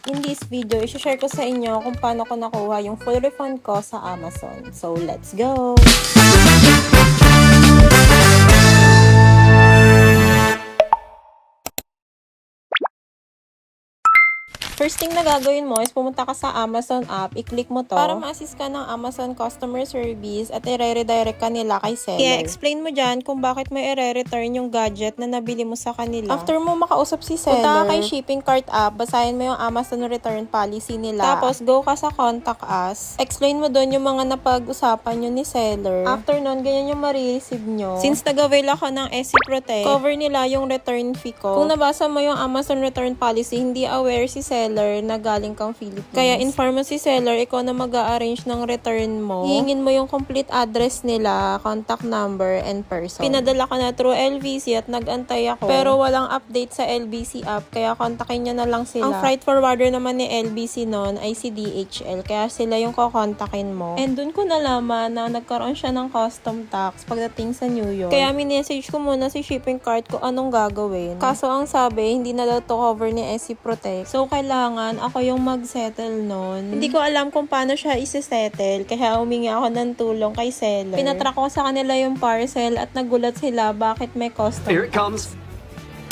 In this video, i-share ko sa inyo kung paano ko nakuha yung full refund ko sa Amazon. So, let's go! First thing na gagawin mo is pumunta ka sa Amazon app, i-click mo to para ma-assist ka ng Amazon customer service at i-redirect ka nila kay seller. I-explain mo dyan kung bakit mo i-return yung gadget na nabili mo sa kanila. After mo makausap si seller, punta ka kay shipping cart app, basahin mo yung Amazon return policy nila. Tapos, go ka sa contact us. Explain mo doon yung mga napag-usapan nyo ni seller. After nun, ganyan yung marireceive nyo. Since nag-avail ako ng SC Protect, cover nila yung return fee ko. Kung nabasa mo yung Amazon return policy, hindi aware si seller na galing kang Philippines. Kaya inform mo si seller, ikaw na mag-a-arrange ng return mo. Hihingin mo yung complete address nila, contact number, and person. Pinadala ka na through LBC at nag-antay ako. Pero walang update sa LBC app, kaya kontakin niya na lang sila. Ang freight forwarder naman ni LBC noon ay si DHL, kaya sila yung kukontakin mo. And dun ko nalaman na nagkaroon siya ng custom tax pagdating sa New York. Kaya minessage ko muna si shipping cart ko anong gagawin. Kaso ang sabi, hindi na daw to cover ni SC Protect. So, kailangan ako yung mag-settle nun. Hindi ko alam kung paano siya isi-settle, kaya humingi ako ng tulong kay seller. Pinatrack ko sa kanila yung parcel at nagulat sila bakit may custom. Here it comes.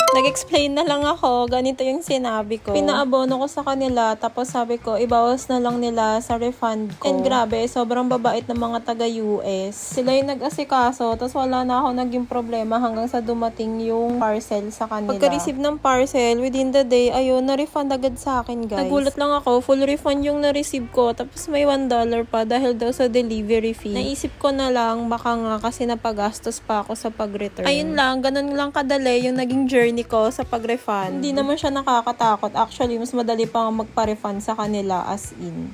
Nag-explain na lang ako, ganito yung sinabi ko. Pinaabono ko sa kanila, tapos sabi ko, ibawas na lang nila sa refund ko. And grabe, sobrang babait ng mga taga-US. Sila yung nag-asikaso, tapos wala na ako naging problema hanggang sa dumating yung parcel sa kanila. Pagka-receive ng parcel, within the day, ayun, na-refund agad sa akin, guys. Nagulat lang ako, full refund yung na-receive ko, tapos may $1 pa dahil daw sa delivery fee. Naisip ko na lang, baka nga kasi napagastos pa ako sa pag-return. Ayun lang, ganun lang kadali yung naging journey ko sa pag-refund. Hindi naman siya nakakatakot. Actually, mas madali pa magpa-refund sa kanila as in.